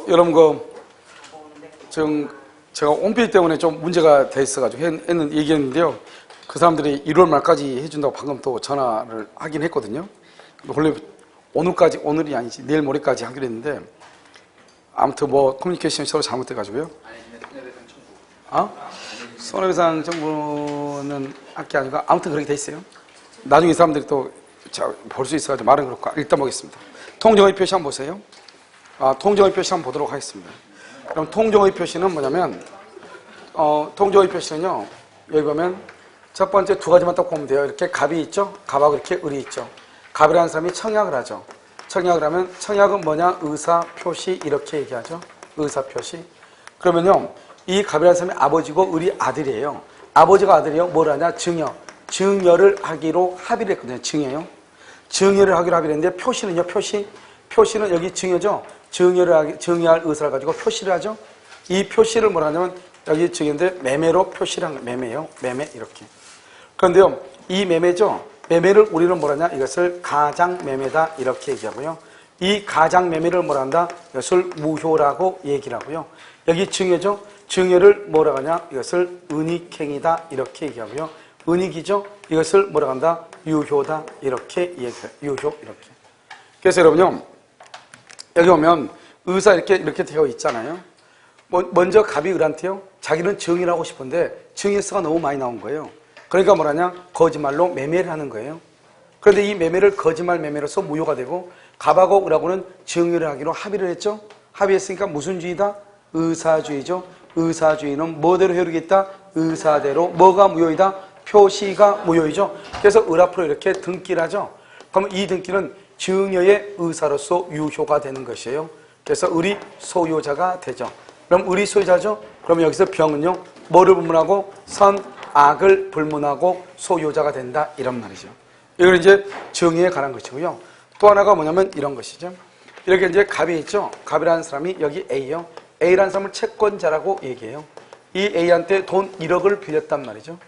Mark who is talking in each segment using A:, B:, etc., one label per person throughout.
A: 여러분 지금 제가 홈페이지 때문에 좀 문제가 돼 있어가지고 얘기했는데요. 그 사람들이 1월 말까지 해준다고 방금 또 전화를 하긴 했거든요. 원래 오늘이 아니지 내일 모레까지 하기로 했는데 아무튼 커뮤니케이션이 서로 잘못돼가지고요. 손해배상 청구는 할 게 아니고 아무튼 그렇게 돼 있어요. 나중에 이 사람들이 또 볼 수 있어가지고 말은 그렇고 일단 보겠습니다. 통정의 표시 한번 보세요. 통정의 표시 한번 보도록 하겠습니다. 그럼 통정의 표시는 뭐냐면 통정의 표시는요, 여기 보면 첫 번째 두 가지만 딱 보면 돼요. 이렇게 갑이 있죠? 갑하고 이렇게 을이 있죠. 갑이라는 사람이 청약을 하죠. 청약을 하면 청약은 뭐냐? 의사 표시 이렇게 얘기하죠. 의사 표시. 그러면요, 이 갑이라는 사람이 아버지고 을이 아들이에요. 아버지가 아들이요. 뭘 하냐? 증여. 증여를 하기로 합의를 했거든요. 증여요. 증여를 하기로 합의를 했는데 표시는요. 표시는 여기 증여죠. 증여할 의사를 가지고 표시를 하죠. 이 표시를 뭐라 하냐면 여기 증여인데 매매로 표시를 한 거예요. 매매요. 매매 이렇게. 그런데요. 이 매매죠. 매매를 우리는 뭐라 하냐? 이것을 가장매매다 이렇게 얘기하고요. 이 가장매매를 뭐라 한다? 이것을 무효라고 얘기를 하고요. 여기 증여죠. 증여를 뭐라 하냐? 이것을 은닉행위다 이렇게 얘기하고요. 은닉이죠. 이것을 뭐라 한다? 유효다 이렇게 얘기해요. 유효 이렇게. 그래서 여러분요. 여기 보면 의사 이렇게 되어 있잖아요. 먼저 갑이 을한테요. 자기는 증여를 하고 싶은데 증여세가 너무 많이 나온 거예요. 그러니까 뭐라냐? 거짓말로 매매를 하는 거예요. 그런데 이 매매를 거짓말 매매로서 무효가 되고 갑하고 을하고는 증여를 하기로 합의를 했죠. 합의했으니까 무슨 주의다? 의사주의죠. 의사주의는 뭐대로 효력이 있다? 의사대로. 뭐가 무효이다? 표시가 무효이죠. 그래서 을 앞으로 이렇게 등기를 하죠. 그러면 이 등기는 증여의 의사로서 유효가 되는 것이에요. 그래서 을이 소유자가 되죠. 그럼 을이 소유자죠? 그럼 여기서 병은요, 뭐를 불문하고? 선, 악을 불문하고 소유자가 된다. 이런 말이죠. 이건 이제 증여에 관한 것이고요. 또 하나가 뭐냐면 이런 것이죠. 이렇게 이제 갑이 있죠? 갑이라는 사람이 여기 A요. A라는 사람을 채권자라고 얘기해요. 이 A한테 돈 1억을 빌렸단 말이죠.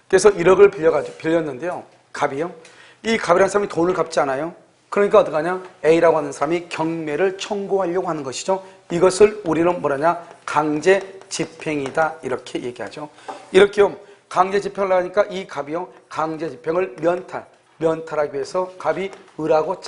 A: 그래서 1억을 빌렸는데요. 갑이요. 이 갑이라는 사람이 돈을 갚지 않아요. 그러니까 어떡하냐? A라고 하는 사람이 경매를 청구하려고 하는 것이죠. 이것을 우리는 뭐라냐? 강제 집행이다. 이렇게 얘기하죠. 이렇게요. 강제 집행을 하니까 이 갑이요. 강제 집행을 면탈하기 위해서 갑이 을하고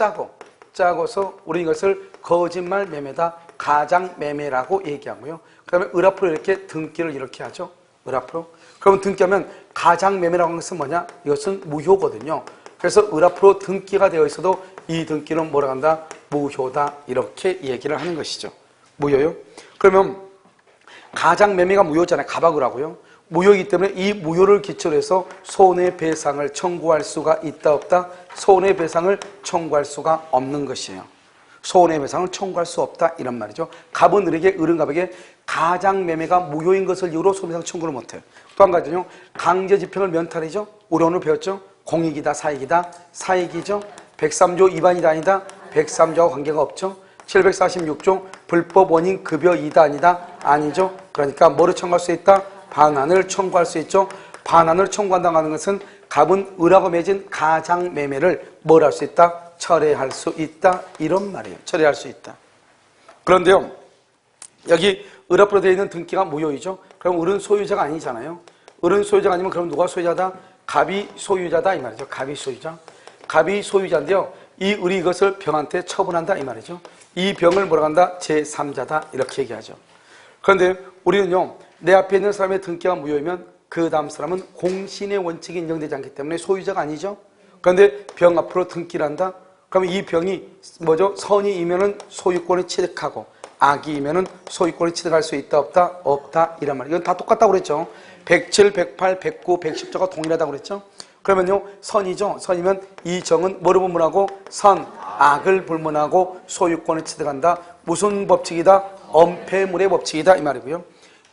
A: 짜고서 우리 이것을 거짓말 매매다. 가장 매매라고 얘기하고요. 그 다음에 을 앞으로 이렇게 등기를 이렇게 하죠. 을 앞으로. 그러면 등기하면 가장 매매라고 하는 것은 뭐냐? 이것은 무효거든요. 그래서 을 앞으로 등기가 되어 있어도 이 등기는 뭐라 한다? 무효다. 이렇게 얘기를 하는 것이죠. 무효요? 그러면 가장 매매가 무효잖아요. 갑하고 을하고요. 무효이기 때문에 이 무효를 기초로 해서 손해배상을 청구할 수가 있다 없다? 손해배상을 청구할 수가 없는 것이에요. 손해배상을 청구할 수 없다 이런 말이죠. 갑은 을에게, 을은 갑에게 가장매매가 무효인 것을 이유로 손해배상 청구를 못해요. 또 한 가지는요. 강제집행을 면탈이죠. 우리 오늘 배웠죠. 공익이다 사익이다. 사익이죠. 103조 위반이다 아니다. 103조와 관계가 없죠. 746조 불법 원인 급여 이다 아니다. 아니죠. 그러니까 뭐를 청구할 수 있다? 반환을 청구할 수 있죠. 반환을 청구한다고 하는 것은 갑은 을하고 맺은 가장매매를 뭘 할 수 있다? 철회할 수 있다. 이런 말이에요. 철회할 수 있다. 그런데요. 여기 을 앞으로 되어 있는 등기가 무효이죠. 그럼 을은 소유자가 아니잖아요. 을은 소유자가 아니면 그럼 누가 소유자다? 갑이 소유자다 이 말이죠. 갑이 소유자. 갑이 소유자인데요. 이 을이 이것을 병한테 처분한다 이 말이죠. 이 병을 뭐라고 한다? 제3자다 이렇게 얘기하죠. 그런데 우리는요. 내 앞에 있는 사람의 등기가 무효이면 그 다음 사람은 공신의 원칙이 인정되지 않기 때문에 소유자가 아니죠. 그런데 병 앞으로 등기를 한다? 그러면 이 병이 뭐죠? 선이이면은 소유권을 취득하고 악이이면은 소유권을 취득할 수 있다 없다? 없다 이란 말이에요. 이건 다 똑같다고 그랬죠. 107, 108, 109, 110조가 동일하다고 그랬죠. 그러면요. 선이죠. 선이면 이 정은 뭐를 불문하고? 선, 악을 불문하고 소유권을 취득한다. 무슨 법칙이다? 엄폐물의 법칙이다 이 말이고요.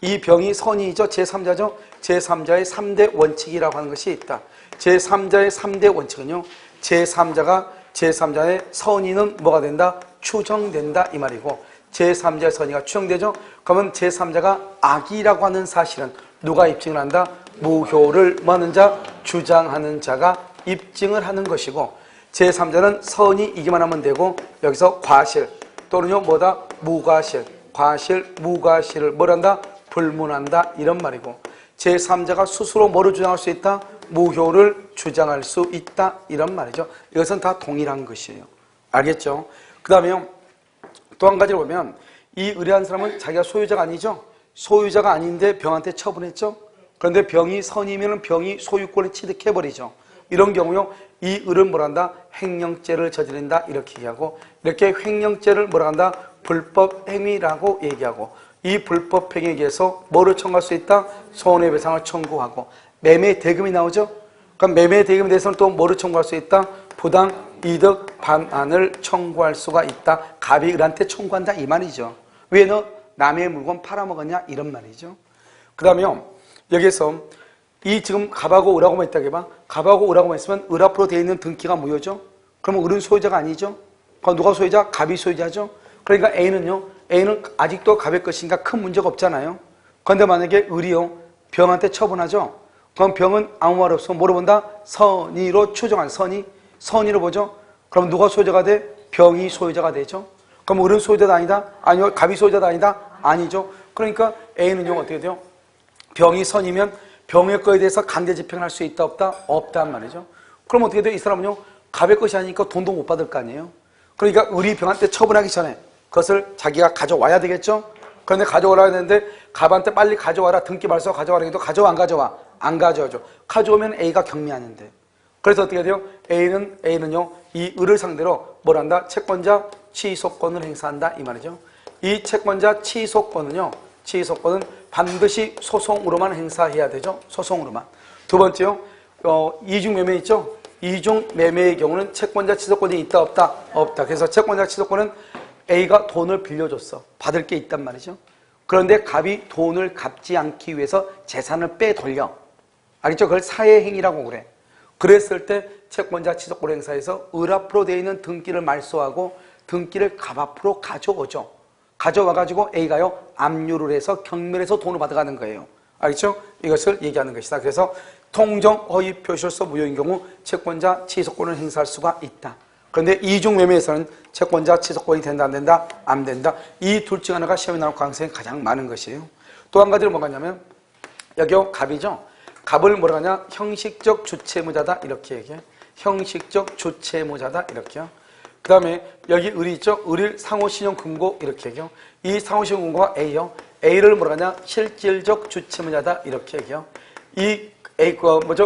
A: 이 병이 선이죠. 제3자죠. 제3자의 3대 원칙이라고 하는 것이 있다. 제3자의 3대 원칙은요. 제3자의 선의는 뭐가 된다? 추정된다 이 말이고 제3자의 선의가 추정되죠. 그러면 제3자가 악이라고 하는 사실은 누가 입증을 한다? 무효를 뭐 하는 자? 주장하는 자가 입증을 하는 것이고 제3자는 선의이기만 하면 되고 여기서 과실 또는요 뭐다? 무과실, 과실, 무과실을 뭐란다? 불문한다 이런 말이고, 제3자가 스스로 뭐를 주장할 수 있다? 무효를 주장할 수 있다 이런 말이죠. 이것은 다 동일한 것이에요. 알겠죠? 그 다음에 또 한 가지를 보면 이 의뢰한 사람은 자기가 소유자가 아니죠. 소유자가 아닌데 병한테 처분했죠. 그런데 병이 선이면 병이 소유권을 취득해버리죠. 이런 경우요, 이 을은 뭐란다? 횡령죄를 저지른다 이렇게 얘기하고, 이렇게 횡령죄를 뭐라 한다? 불법 행위라고 얘기하고, 이 불법 행위에 의해서 뭐를 청구할 수 있다? 손해배상을 청구하고, 매매 대금이 나오죠. 그럼 매매 대금에 대해서는 또 뭐를 청구할 수 있다? 부당 이득 반환을 청구할 수가 있다. 갑이 을한테 청구한다 이 말이죠. 왜 너 남의 물건 팔아먹었냐 이런 말이죠. 그 다음에 여기에서 이 지금 갑하고 을하고만 있다고 해봐. 갑하고 을하고만 있으면 을 앞으로 되어 있는 등기가 무효죠. 그러면 을은 소유자가 아니죠. 그럼 누가 소유자? 갑이 소유자죠. 그러니까 A는요, A는 아직도 갑의 것이니까 큰 문제가 없잖아요. 그런데 만약에 을이요, 병한테 처분하죠. 그럼 병은 아무 말 없어 뭐로 본다? 선의로 추정한 선의로 보죠. 그럼 누가 소유자가 돼? 병이 소유자가 되죠. 그럼 을은 소유자가 아니다? 아니요. 갑이 소유자가 아니다? 아니죠. 그러니까 A는요 어떻게 돼요? 병이 선이면 병의 거에 대해서 강제 집행할 수 있다 없다? 없단 말이죠. 그럼 어떻게 돼요? 이 사람은요 갑의 것이 아니니까 돈도 못 받을 거 아니에요. 그러니까 을이 병한테 처분하기 전에 그것을 자기가 가져와야 되겠죠. 그런데 가져오라 했는데 갑한테 빨리 가져와라, 등기 말소 가져와라 해도 가져와 안 가져와? 안 가져오죠. 가져오면 A가 경미하는데, 그래서 어떻게 돼요? A는요 이 을을 상대로 뭘 한다? 채권자 취소권을 행사한다 이 말이죠. 이 채권자 취소권은 반드시 소송으로만 행사해야 되죠. 소송으로만. 두 번째요, 이중매매 있죠. 이중매매의 경우는 채권자 취소권이 있다 없다? 없다. 그래서 채권자 취소권은 A가 돈을 빌려줬어. 받을 게 있단 말이죠. 그런데 갑이 돈을 갚지 않기 위해서 재산을 빼돌려. 알겠죠? 그걸 사회행위라고 그래. 그랬을 때 채권자 취소권 행사에서 을 앞으로 되어 있는 등기를 말소하고 등기를 갑 앞으로 가져오죠. 가져와가지고 A가요 압류를 해서 경멸해서 돈을 받아가는 거예요. 알겠죠? 이것을 얘기하는 것이다. 그래서 통정 허위 표시로서 무효인 경우 채권자 취소권을 행사할 수가 있다. 그런데 이중매매에서는 채권자 취소권이 된다 안 된다? 안 된다. 이 둘 중 하나가 시험에 나올 가능성이 가장 많은 것이에요. 또 한 가지는 뭐가 있냐면 여기요 갑이죠. 갑을 뭐라 하냐? 형식적 주체무자다 이렇게 얘기해. 형식적 주체무자다 이렇게요. 그 다음에 여기 을이 있죠. 을을 상호신용금고 이렇게 얘기해요. 이 상호신용금고가 A요. A를 뭐라 하냐? 실질적 주체무자다 이렇게 얘기해요. 이 A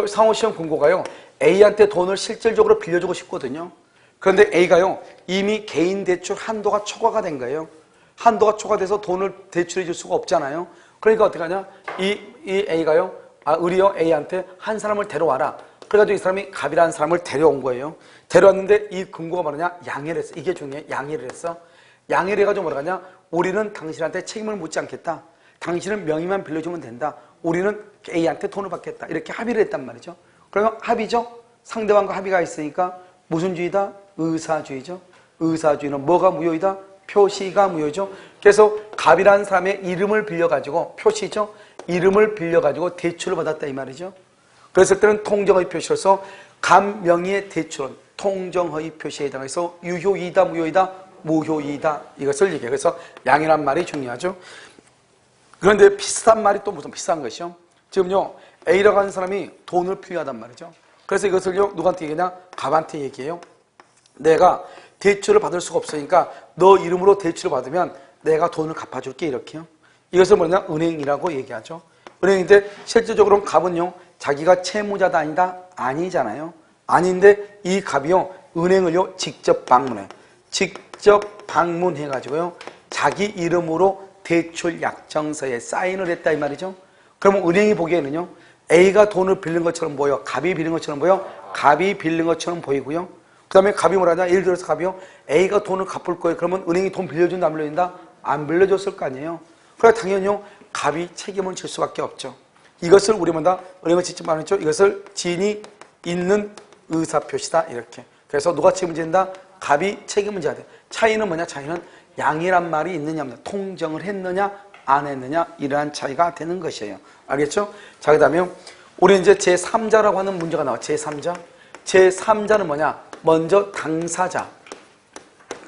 A: 상호신용금고가요 A한테 돈을 실질적으로 빌려주고 싶거든요. 그런데 A가요 이미 개인 대출 한도가 초과가 된 거예요. 한도가 초과돼서 돈을 대출해 줄 수가 없잖아요. 그러니까 어떻게 하냐? 이 A가요 을이요 A한테 한 사람을 데려와라. 그래가지고 이 사람이 갑이라는 사람을 데려온 거예요. 데려왔는데 이 금고가 뭐냐? 양해를 했어. 이게 중요해. 양해를 했어. 양해를 해가지고 뭐라 하냐? 우리는 당신한테 책임을 묻지 않겠다. 당신은 명의만 빌려주면 된다. 우리는 A한테 돈을 받겠다. 이렇게 합의를 했단 말이죠. 그러면 합의죠? 상대방과 합의가 있으니까 무슨 주의다? 의사주의죠. 의사주의는 뭐가 무효이다? 표시가 무효죠. 그래서 갑이라는 사람의 이름을 빌려가지고 표시죠. 이름을 빌려가지고 대출을 받았다 이 말이죠. 그랬을 때는 통정허위 표시로서 갑 명의의 대출은 통정허위 표시에 해당해서 유효이다 무효이다? 무효이다. 이것을 얘기해요. 그래서 양이란 말이 중요하죠. 그런데 비싼 말이 또 무슨 비싼 것이요. 지금요 A라고 하는 사람이 돈을 필요하단 말이죠. 그래서 이것을요 누구한테 얘기하냐? 갑한테 얘기해요. 내가 대출을 받을 수가 없으니까 너 이름으로 대출을 받으면 내가 돈을 갚아줄게 이렇게요. 이것을 뭐냐? 은행이라고 얘기하죠. 은행인데 실질적으로는 갑은요 자기가 채무자다 아니다? 아니잖아요. 아닌데 이 갑이요 은행을요 직접 방문해가지고요 자기 이름으로 대출 약정서에 사인을 했다 이 말이죠. 그러면 은행이 보기에는요 A가 돈을 빌린 것처럼 보여. 갑이 빌린 것처럼 보여. 갑이 빌린 것처럼 보이고요. 그 다음에 갑이 뭐라냐? 예를 들어서 갑이요 A가 돈을 갚을 거예요. 그러면 은행이 돈 빌려준다 안 빌려준다? 안 빌려줬을 거 아니에요. 그래 당연히요 갑이 책임을 질 수밖에 없죠. 이것을 우리 뭐다? 은행을 직접 말했죠. 이것을 진이 있는 의사표시다 이렇게. 그래서 누가 책임을 진다? 갑이 책임을 져야 돼. 차이는 뭐냐? 차이는 양이란 말이 있느냐 없느냐, 통정을 했느냐 안 했느냐 이러한 차이가 되는 것이에요. 알겠죠? 자, 그 다음에 우리 이제 제3자라고 하는 문제가 나와. 제3자는 뭐냐? 먼저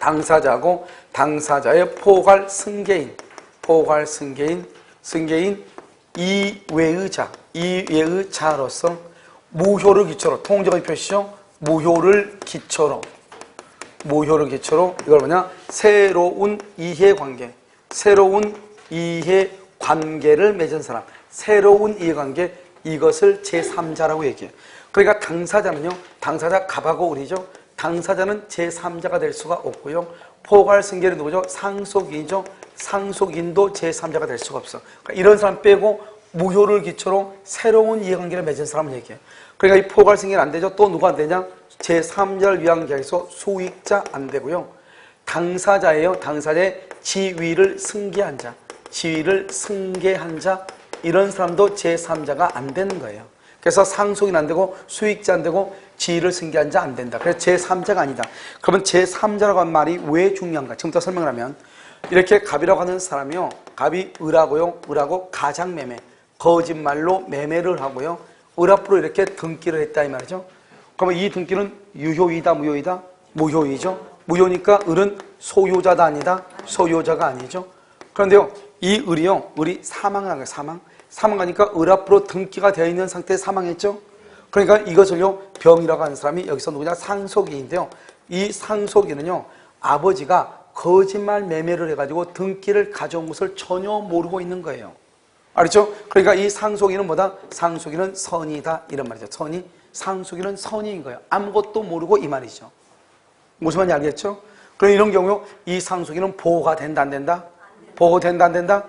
A: 당사자고 당사자의 포괄 승계인, 포괄 승계인 이외의 자로서 무효를 기초로, 통정의 표시죠. 무효를 기초로 이걸 뭐냐? 새로운 이해관계, 새로운 이해관계를 맺은 사람, 새로운 이해관계, 이것을 제3자라고 얘기해요. 그러니까 당사자는요, 당사자 갑하고 을이죠. 당사자는 제3자가 될 수가 없고요. 포괄승계는 누구죠? 상속인이죠. 상속인도 제3자가 될 수가 없어. 그러니까 이런 사람 빼고 무효를 기초로 새로운 이해관계를 맺은 사람을 얘기해요. 그러니까 이 포괄승계는 안 되죠. 또 누가 안 되냐? 제3자를 위한 계약에서 수익자 안 되고요. 당사자예요. 당사자의 지위를 승계한 자, 이런 사람도 제3자가 안 되는 거예요. 그래서 상속인 안 되고 수익자 안 되고 지위를 승계한 자 안 된다. 그래서 제3자가 아니다. 그러면 제3자라고 하는 말이 왜 중요한가? 지금부터 설명을 하면 이렇게 갑이라고 하는 사람이요. 갑이 을하고요. 을하고 가장매매, 거짓말로 매매를 하고요. 을 앞으로 이렇게 등기를 했다 이 말이죠. 그러면 이 등기는 유효이다 무효이다? 무효이죠. 무효니까 을은 소유자다 아니다? 소유자가 아니죠. 그런데요. 이 을이 사망을 한 거예요. 사망하니까 을 앞으로 등기가 되어 있는 상태에 사망했죠. 그러니까 이것을요. 병이라고 하는 사람이 여기서 누구냐? 상속인인데요. 이 상속인은요. 아버지가 거짓말 매매를 해가지고 등기를 가져온 것을 전혀 모르고 있는 거예요. 알겠죠? 그러니까 이 상속인은 뭐다? 상속인은 선이다 이런 말이죠. 상속인은 선인 거예요. 아무것도 모르고 이 말이죠. 무슨 말인지 알겠죠? 그럼 이런 경우 이 상속인은 보호가 된다 안 된다? 보호된다 안 된다?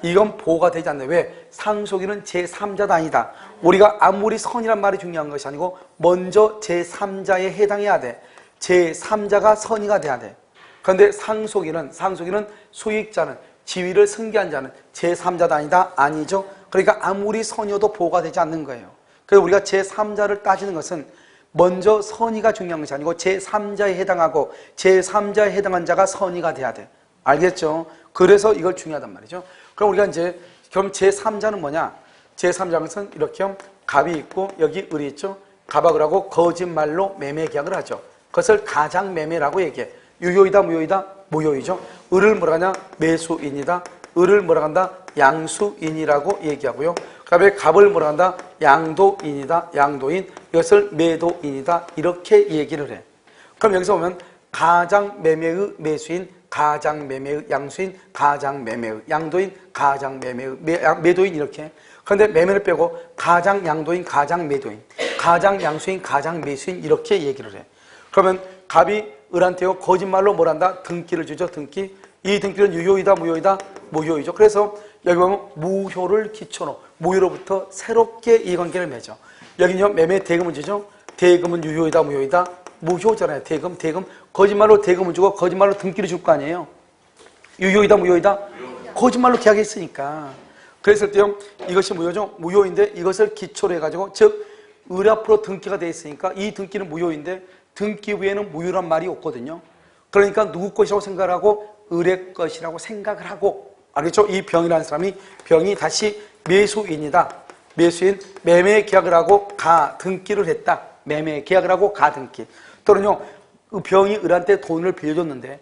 A: 이건 보호가 되지 않는다. 왜? 상속인은 제3자도 아니다. 우리가 아무리 선이란 말이 중요한 것이 아니고 먼저 제3자에 해당해야 돼. 제3자가 선의가 돼야 돼. 그런데 상속인은 수익자는 지위를 승계한 자는 제3자도 아니다? 아니죠. 그러니까 아무리 선이어도 보호가 되지 않는 거예요. 그래서 우리가 제3자를 따지는 것은 먼저 선의가 중요한 것이 아니고 제3자에 해당하고 제3자에 해당한 자가 선의가 돼야 돼. 알겠죠? 그래서 이걸 중요하단 말이죠. 그럼 우리가 이제 그럼 제3자는 뭐냐? 제3자는 이렇게 갑이 있고 여기 을이 있죠. 갑하고 을하고 거짓말로 매매 계약을 하죠. 그것을 가장매매라고 얘기해. 유효이다 무효이다? 무효이죠. 을을 뭐라 하냐? 매수인이다. 을을 뭐라 한다? 양수인이라고 얘기하고요. 그 다음에 갑을 뭐라 한다? 양도인이다. 양도인. 이것을 매도인이다. 이렇게 얘기를 해. 그럼 여기서 보면 가장매매의 매수인, 가장매매의 양수인, 가장매매의 양도인, 가장매매의 매도인 이렇게. 그런데 매매를 빼고 가장양도인, 가장매도인, 가장양수인, 가장매수인 이렇게 얘기를 해. 그러면 갑이 을한테요 거짓말로 뭘 한다? 등기를 주죠. 등기. 이 등기는 유효이다 무효이다? 무효이죠. 그래서 여기 보면 무효를 기초로 무효로부터 새롭게 이해관계를 맺어. 여기는요 매매 대금을 주죠. 대금은 유효이다 무효이다? 무효잖아요. 대금. 거짓말로 대금을 주고 거짓말로 등기를 줄 거 아니에요. 유효이다 무효이다? 거짓말로 계약했으니까. 그랬을 때요 이것이 무효죠. 무효인데 이것을 기초로 해가지고 즉 을 앞으로 등기가 돼 있으니까 이 등기는 무효인데 등기 위에는 무효란 말이 없거든요. 그러니까 누구 것이라고 생각을 하고 을의 것이라고 생각을 하고 알겠죠? 이 병이라는 사람이 병이 다시 매수인이다. 매수인 매매 계약을 하고 등기를 했다. 매매 계약을 하고 등기. 또는요 병이 을한테 돈을 빌려줬는데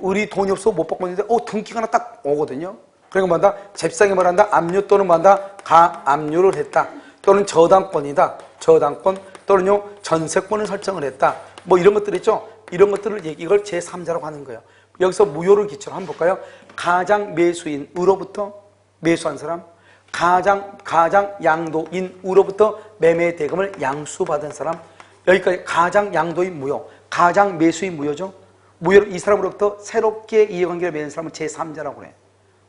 A: 을이 돈이 없어 못 받고 있는데 등기가 하나 딱 오거든요. 그러니까 뭐한다? 잽싸게 말한다. 압류 또는 뭐한다? 가압류를 했다. 또는 저당권이다. 저당권 또는요 전세권을 설정을 했다. 뭐 이런 것들 있죠. 이런 것들을 이걸 제3자라고 하는 거예요. 여기서 무효를 기초로 한번 볼까요? 가장 매수인 으로부터 매수한 사람, 가장 양도인 으로부터 매매 대금을 양수받은 사람. 여기까지 가장 양도인 무효, 가장 매수인 무효죠. 무효를 이 사람으로부터 새롭게 이해관계를 맺는 사람은 제3자라고 그래.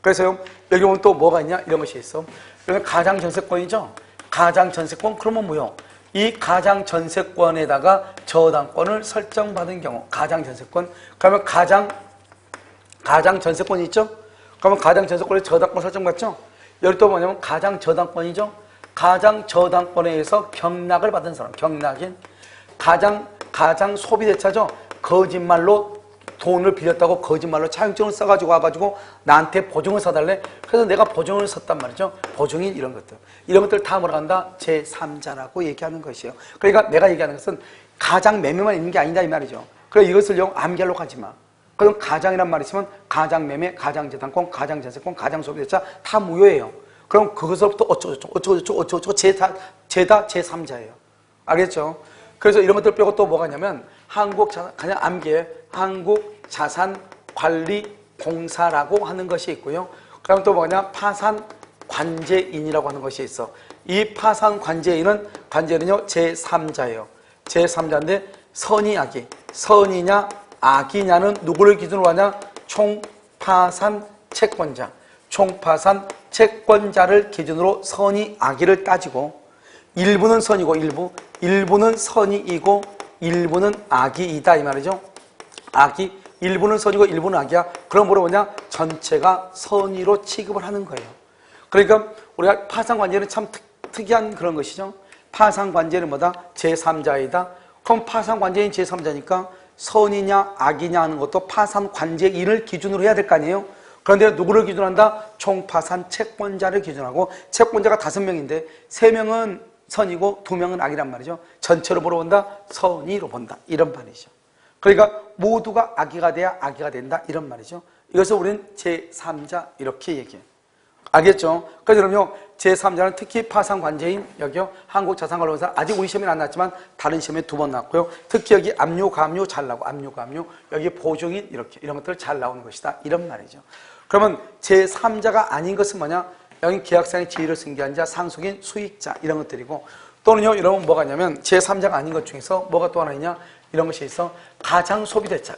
A: 그래서요 여기 보면 또 뭐가 있냐 이런 것이 있어. 여기 가장 전세권이죠. 가장 전세권 그러면 무효. 이 가장 전세권에다가 저당권을 설정받은 경우 가장 전세권 그러면 가장 전세권이 있죠. 그러면 가장 전세권에 저당권 설정받죠. 여기 또 뭐냐면 가장 저당권이죠. 가장 저당권에 의해서 경락을 받은 사람 경락인 가장 소비대차죠. 거짓말로 돈을 빌렸다고 거짓말로 차용증을 써가지고 와가지고 나한테 보증을 사달래. 그래서 내가 보증을 섰단 말이죠. 보증인 이런 것들 다 뭐라 한다? 제3자라고 얘기하는 것이에요. 그러니까 내가 얘기하는 것은 가장 매매만 있는 게 아니다 이 말이죠. 그래서 이것을 암기하려고 하지 마. 그럼 가장이란 말이 있으면 가장매매, 가장재산권, 가장자산권, 가장소비대차 다 무효예요. 그럼 그것으로부터 어쩌고저쩌고 죄다 제3자예요. 알겠죠? 그래서 이런 것들 빼고 또 뭐가 있냐면 그냥 암기에 한국자산관리공사라고 하는 것이 있고요. 그다음 또 뭐냐 파산관제인이라고 하는 것이 있어. 이 파산관제인은요 제3자예요. 제3자인데 선이 악이, 선이냐 악이냐는 누구를 기준으로 하냐? 총파산 채권자. 총파산 채권자를 기준으로 선이 악이를 따지고 일부는 선이고 일부는 선이이고 일부는 악이이다 이 말이죠. 악이 일부는 선이고 일부는 악이야. 그럼 뭐냐? 전체가 선의로 취급을 하는 거예요. 그러니까 우리가 파산관제는 참 특이한 그런 것이죠. 파산관제는 뭐다? 제3자이다. 그럼 파산관제인 제3자니까 선이냐 악이냐 하는 것도 파산관제인을 기준으로 해야 될 거 아니에요. 그런데 누구를 기준으로 한다? 총파산 채권자를 기준하고 채권자가 5명인데 3명은 선이고 2명은 악이란 말이죠. 전체로 보러 본다? 선의로 본다. 이런 말이죠. 그러니까 모두가 악의가 돼야 악의가 된다. 이런 말이죠. 이것을 우리는 제3자 이렇게 얘기해요. 알겠죠? 그래서 여러분요, 제3자는 특히 파산관제인, 여기요, 한국자산관리공사, 아직 우리 시험에 안 났지만 다른 시험에 2번 났고요. 특히 여기 압류, 가압류 잘 나오고, 압류, 가압류, 여기 보증인, 이렇게, 이런 것들 잘 나오는 것이다. 이런 말이죠. 그러면 제3자가 아닌 것은 뭐냐? 여기 계약상의 지위를 승계한 자, 상속인, 수익자, 이런 것들이고, 또는요, 여러분 뭐가 있냐면, 제3자가 아닌 것 중에서 뭐가 또 하나 있냐? 이런 것이 있어. 가장소비대차,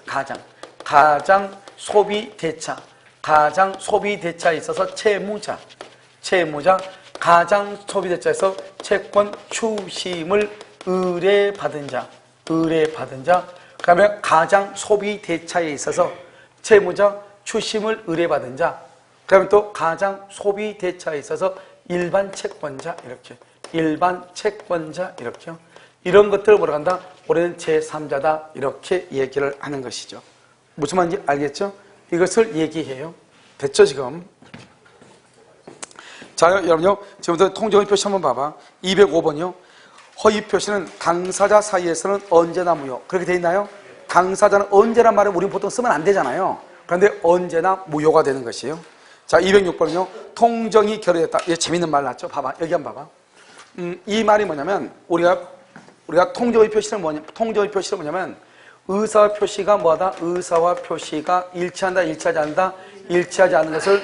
A: 가장소비대차. 가장소비대차에 있어서 채무자, 가장소비대차에서 채권 추심을 의뢰받은 자, 그 다음에 가장소비대차에 있어서 채무자 추심을 의뢰받은 자, 그 다음에 또 가장소비대차에 있어서 일반 채권자, 이렇게요. 이런 것들을 뭐라고 한다? 우리는 제3자다, 이렇게 얘기를 하는 것이죠. 무슨 말인지 알겠죠? 이것을 얘기해요. 됐죠, 지금? 자, 여러분요. 지금부터 통정의 표시 한번 봐봐. 205번이요. 허위 표시는 당사자 사이에서는 언제나 무효. 그렇게 돼 있나요? 당사자는 언제란 말은 우리 보통 쓰면 안 되잖아요. 그런데 언제나 무효가 되는 것이에요. 자, 206번은요. 통정이 결의됐다. 이게 재밌는 말 났죠? 봐봐. 여기 한번 봐봐. 이 말이 뭐냐면, 우리가 통정의 표시는 뭐냐면, 의사와 표시가 뭐하다? 의사와 표시가 일치한다, 일치하지 않는다? 일치하지 않는 것을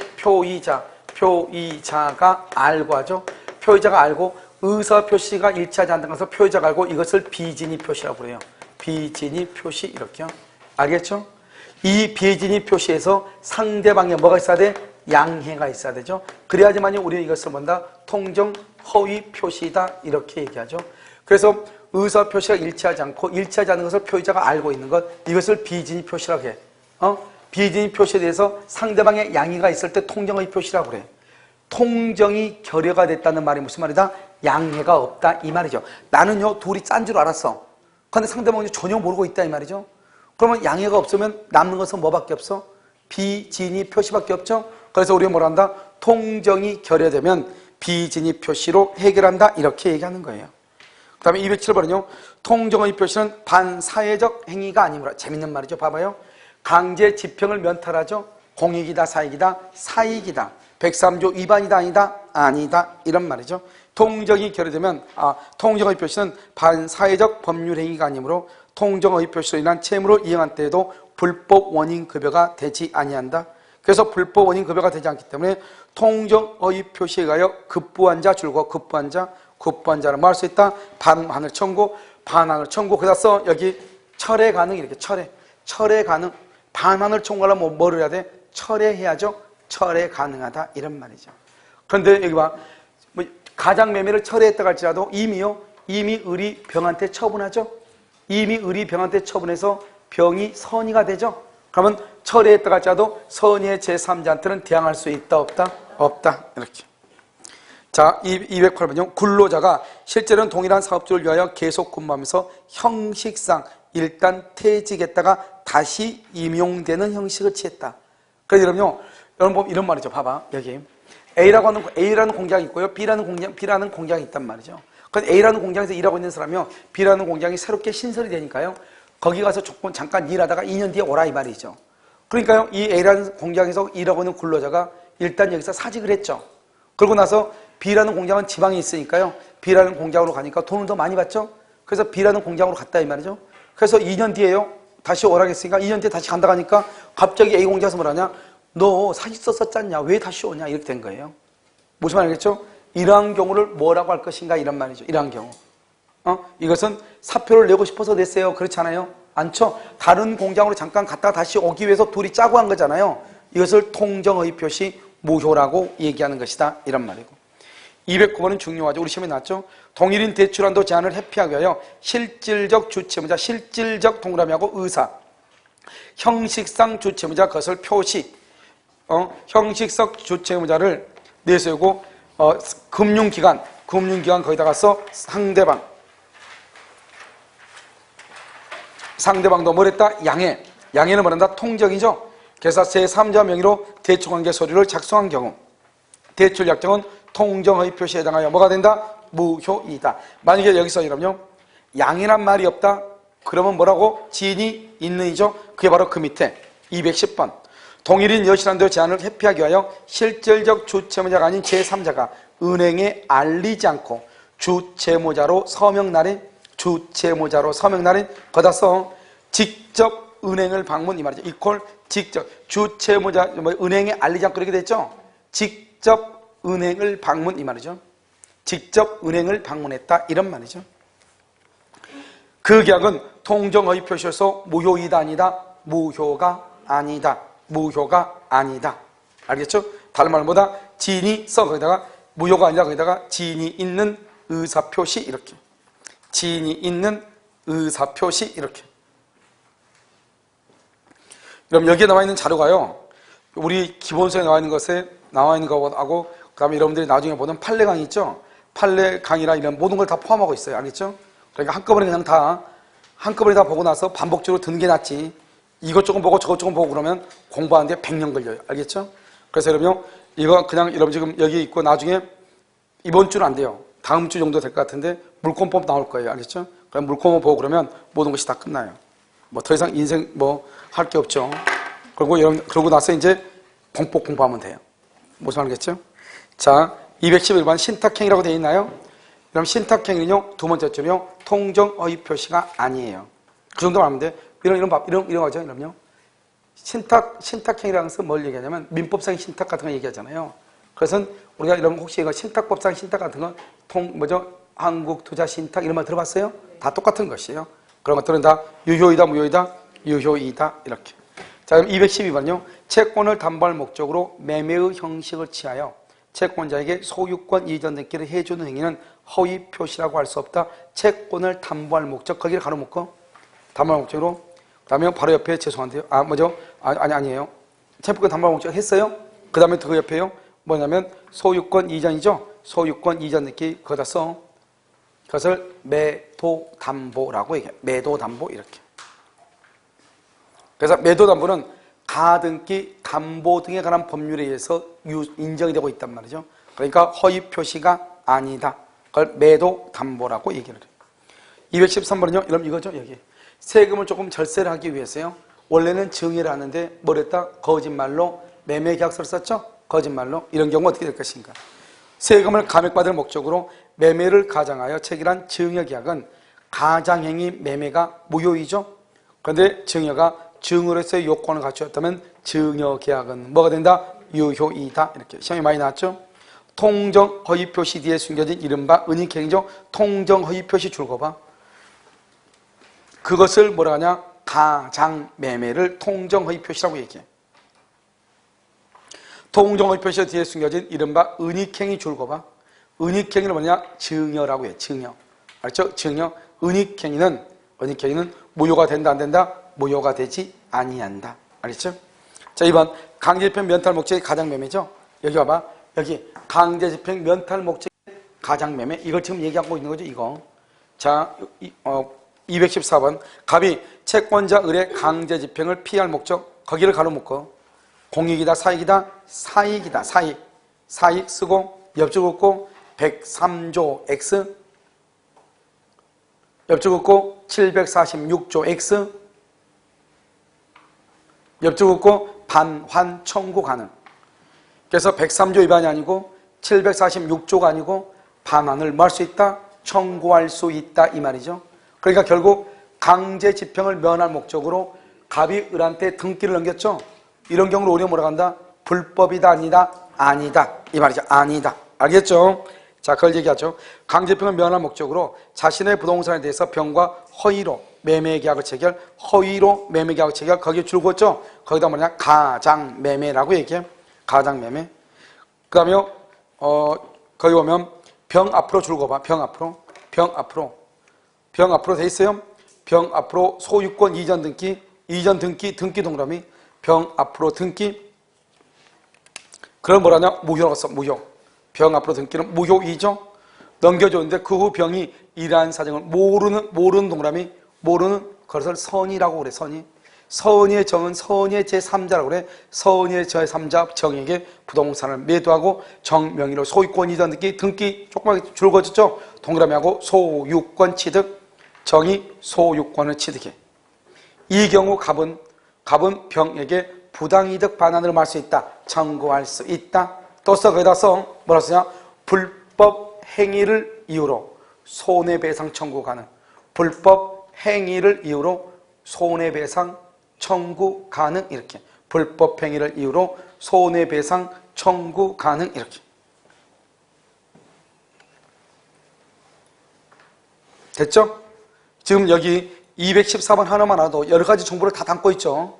A: 표의자가 알고 하죠. 표의자가 알고 의사와 표시가 일치하지 않는 것을 표의자가 알고 이것을 비진의 표시라고 그래요. 비진의 표시 이렇게요. 알겠죠? 이 비진의 표시에서 상대방에 뭐가 있어야 돼? 양해가 있어야 되죠. 그래야지만이 우리는 이것을 뭔다? 통정 허위 표시다 이렇게 얘기하죠. 그래서 의사 표시가 일치하지 않는 것을 표의자가 알고 있는 것, 이것을 비진의 표시라고 해. 비진의 표시에 대해서 상대방의 양해가 있을 때 통정의 표시라고 그래. 통정이 결여가 됐다는 말이 무슨 말이다? 양해가 없다 이 말이죠. 나는요 둘이 짠 줄 알았어. 그런데 상대방이 전혀 모르고 있다 이 말이죠. 그러면 양해가 없으면 남는 것은 뭐밖에 없어? 비진의 표시밖에 없죠. 그래서 우리가 뭐라 한다? 통정이 결여되면 비진의 표시로 해결한다 이렇게 얘기하는 거예요. 그 다음에 207번은요. 통정의 표시는 반사회적 행위가 아니므로. 재밌는 말이죠. 봐봐요. 강제 집행을 면탈하죠. 공익이다, 사익이다, 사익이다. 103조 위반이다, 아니다, 아니다. 이런 말이죠. 통정이 결여되면 통정의 표시는 반사회적 법률 행위가 아니므로 통정의 표시로 인한 채무를 이행한 때에도 불법 원인 급여가 되지 아니한다. 그래서 불법 원인 급여가 되지 않기 때문에 통정의 표시에 의하여 급부한 자 줄고 급부한 자는 뭐 할 수 있다? 반환을 청구. 그래서 여기 철회 가능 이렇게 철회 가능. 반환을 청구하려면 뭐를 해야 돼? 철회해야죠. 철회 가능하다 이런 말이죠. 그런데 여기 봐. 가장매매를 철회했다고 할지라도 이미 을이 병한테 처분하죠. 이미 을이 병한테 처분해서 병이 선의가 되죠. 그러면 철회했다고 할지라도 선의의 제3자한테는 대항할 수 있다 없다? 없다 이렇게. 자, 208번요. 근로자가 실제로는 동일한 사업주를 위하여 계속 근무하면서 형식상 일단 퇴직했다가 다시 임용되는 형식을 취했다. 그래서 여러분 보면 이런 말이죠. 봐봐. 여기 A라는 공장이 있고요. B라는 공장이 있단 말이죠. 그래서 A라는 공장에서 일하고 있는 사람이요. B라는 공장이 새롭게 신설이 되니까요. 거기 가서 조금 잠깐 일하다가 2년 뒤에 오라 이 말이죠. 그러니까요, 이 A라는 공장에서 일하고 있는 근로자가 일단 여기서 사직을 했죠. 그러고 나서 B라는 공장은 지방에 있으니까요, B라는 공장으로 가니까 돈을 더 많이 받죠. 그래서 B라는 공장으로 갔다 이 말이죠. 그래서 2년 뒤에요, 다시 오라겠으니까 2년 뒤에 다시 간다 하니까 갑자기 A 공장에서 뭐라냐, 너 사직 썼었잖냐, 왜 다시 오냐, 이렇게 된 거예요. 무슨 말이겠죠? 이러한 경우를 뭐라고 할 것인가, 이런 말이죠. 이러한 경우. 이것은 사표를 내고 싶어서 냈어요, 그렇지 않아요? 않죠? 다른 공장으로 잠깐 갔다가 다시 오기 위해서 둘이 짜고 한 거잖아요. 이것을 통정의 표시 무효라고 얘기하는 것이다, 이런 말이고. 209번은 중요하죠. 우리 시험에 나왔죠? 동일인 대출한도 제한을 회피하기 위하여 실질적 주체무자, 실질적 동그라미하고 의사, 형식상 주체무자, 그것을 표시, 형식적 주체무자를 내세우고, 금융기관 거기다가 써 상대방도 뭐랬다? 양해는 뭐란다? 통정이죠. 그래서 제3자 명의로 대출관계 서류를 작성한 경우 대출 약정은 통정의 표시에 해당하여 뭐가 된다? 무효이다. 만약에 여기서 이러면요, 양해란 말이 없다, 그러면 뭐라고? 지인이 있는이죠. 그게 바로 그 밑에 210번 동일인 여실한도 제한을 회피하기 위하여 실질적 주채무자가 아닌 제3자가 은행에 알리지 않고 주채무자로 서명 날인 거다 써 직접 은행을 방문, 이 말이죠. 이퀄 직접 주채무자, 은행에 알리지 않고 이렇게 됐죠. 직접 은행을 방문, 이 말이죠. 직접 은행을 방문했다, 이런 말이죠. 그 계약은 통정의 표시로서 무효이다, 아니다? 무효가 아니다. 알겠죠? 다른 말보다 지인이 써 거기다가 무효가 아니라 거기다가 지인이 있는 의사표시, 이렇게. 지인이 있는 의사표시, 이렇게. 그럼 여기에 나와 있는 자료가요, 우리 기본서에 나와 있는 거하고, 그 다음에 여러분들이 나중에 보는 판례 강의 있죠? 판례 강의라 이런 모든 걸 다 포함하고 있어요. 알겠죠? 그러니까 한꺼번에 다 보고 나서 반복적으로 듣는 게 낫지, 이것 조금 보고 저것 조금 보고 그러면 공부하는데 100년 걸려요. 알겠죠? 그래서 여러분, 이거 그냥 여러분 지금 여기 있고 나중에 이번 주는 안 돼요. 다음 주 정도 될 것 같은데 물권법 나올 거예요. 알겠죠? 그럼 물권법 보고 그러면 모든 것이 다 끝나요. 뭐 더 이상 인생 뭐 할 게 없죠. 그리고 여러분, 그러고 나서 이제 공법 공부하면 돼요. 무슨 말이겠죠? 자, 211번 신탁행위라고 되어 있나요? 그럼 신탁행위는요, 두 번째 줄이요, 통정의 표시가 아니에요. 그 정도만 하면 돼. 이런 거죠, 이런요. 신탁행위라는 것은 뭘 얘기하냐면, 민법상 신탁 같은 거 얘기하잖아요. 그래서 우리가 이런 혹시 이거 신탁법상 신탁 같은 거, 한국투자신탁 이런 말 들어봤어요? 다 똑같은 것이에요. 그런 것들은 다 유효이다, 무효이다, 유효이다, 이렇게. 자, 그럼 212번요. 채권을 담보할 목적으로 매매의 형식을 취하여 채권자에게 소유권 이전 등기를 해주는 행위는 허위 표시라고 할 수 없다. 채권을 담보할 목적, 거기를 가로묶어 담보할 목적으로. 그 다음에 바로 옆에, 죄송한데요, 아니에요. 채권 담보할 목적 했어요. 그 다음에 그 옆에요, 뭐냐면 소유권 이전이죠. 소유권 이전 등기 거기다 써. 그것을 매도담보라고 얘기해요. 매도담보, 이렇게. 그래서 매도담보는 가등기, 담보 등에 관한 법률에 의해서 인정이 되고 있단 말이죠. 그러니까 허위 표시가 아니다. 그걸 매도담보라고 얘기를 해요. 213번은요, 여러분 이거죠, 여기. 세금을 조금 절세를 하기 위해서요, 원래는 증여를 하는데 뭘 했다? 거짓말로 매매계약서를 썼죠? 거짓말로. 이런 경우 어떻게 될 것인가? 세금을 감액받을 목적으로 매매를 가장하여 체결한 증여계약은 가장행위 매매가 무효이죠. 그런데 증여가 증여로서의 요건을 갖추었다면 증여계약은 뭐가 된다? 유효이다. 이렇게 시험이 많이 나왔죠. 통정허위표시 뒤에 숨겨진 이른바 은닉행위죠. 통정허위표시 줄거봐. 그것을 뭐라 하냐? 가장매매를 통정허위표시라고 얘기해. 통정허위표시 뒤에 숨겨진 이른바 은닉행위 줄거봐. 은닉행위는 뭐냐? 증여라고 해. 증여. 알죠? 증여. 은닉행위는 무효가 된다, 안 된다? 무효가 되지 아니한다. 알겠죠? 자, 2번 강제집행 면탈 목적의 가장매매죠. 여기 봐봐. 여기 강제집행 면탈 목적의 가장매매, 이걸 지금 얘기하고 있는 거죠, 이거. 자, 214번 갑이 채권자 을의 강제집행을 피할 목적, 거기를 가로묶어 공익이다, 사익이다? 사익이다. 사익 쓰고 옆줄 긋고 103조 X, 옆줄 긋고 746조 X, 옆줄 긋고 반환 청구 가능. 그래서 103조 위반이 아니고 746조가 아니고 반환을 뭐 할 수 있다? 청구할 수 있다 이 말이죠. 그러니까 결국 강제 집행을 면할 목적으로 갑이 을한테 등기를 넘겼죠. 이런 경우를 우리가 뭐라고 한다? 불법이다 아니다? 아니다 이 말이죠. 아니다. 알겠죠? 자, 그걸 얘기하죠. 강제 집행을 면할 목적으로 자신의 부동산에 대해서 병과 허위로 매매계약을 체결, 허위로 매매계약을 체결, 거기에 줄 긋죠. 거기다 뭐냐? 가장매매라고 얘기해요. 가장매매. 그 다음에 거기 보면 병 앞으로 줄 긋어봐. 병 앞으로 돼 있어요. 병 앞으로 소유권 이전 등기, 등기 동그라미, 병 앞으로 등기. 그걸 뭐라냐? 무효라고 써. 무효. 병 앞으로 등기는 무효이죠. 넘겨줬는데 그 후 병이 이러한 사정을 모르는 동그라미, 모르는 그것을 선의라고 그래. 선의의 정은 선의의 제3자라고 그래. 선의의 제3자 정에게 부동산을 매도하고 정명의로 소유권 이전 등기 조그맣게 줄 그어줬죠. 동그라미하고 소유권 취득, 정이 소유권을 취득해. 이 경우 갑은 병에게 부당이득 반환을 할 수 있다. 청구할 수 있다. 또 써. 거기다 써. 뭐라 쓰냐? 불법 행위를 이유로 손해배상 청구 가능. 불법 행위를 이유로 손해배상 청구 가능 이렇게. 불법 행위를 이유로 손해배상 청구 가능 이렇게. 됐죠? 지금 여기 214번 하나만 알아도 여러 가지 정보를 다 담고 있죠.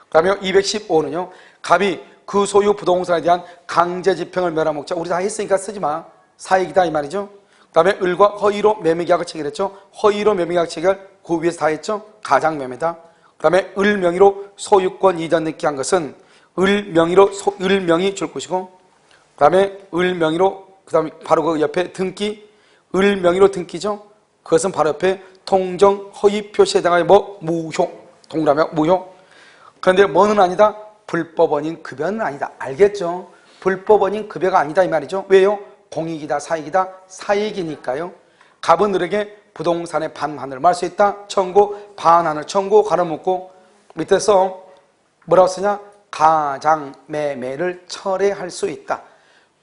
A: 그 다음에 215는요. 갑이 그 소유 부동산에 대한 강제 집행을 면할 목적. 우리 다 했으니까 쓰지 마. 사익이다 이 말이죠. 그 다음에 을과 허위로 매매계약을 체결했죠. 허위로 매매계약 체결 그 위에서 다 했죠. 가장매매다. 그 다음에 을 명의로 소유권 이전 등기한 것은 을 명의 줄 것이고, 그 다음에 을 명의로, 그 다음에 바로 그 옆에 등기, 을 명의로 등기죠. 그것은 바로 옆에 통정 허위 표시에 해당하여 무효. 동그라미 무효. 그런데 뭐는 아니다? 불법 원인 급여는 아니다. 알겠죠? 불법 원인 급여가 아니다 이 말이죠. 왜요? 공익이다 사익이다? 사익이니까요. 갑은 을에게 부동산의 반환을 할 수 있다. 청구, 반환을 청구, 가로묶고 밑에서 뭐라고 쓰냐? 가장매매를 철회할 수 있다.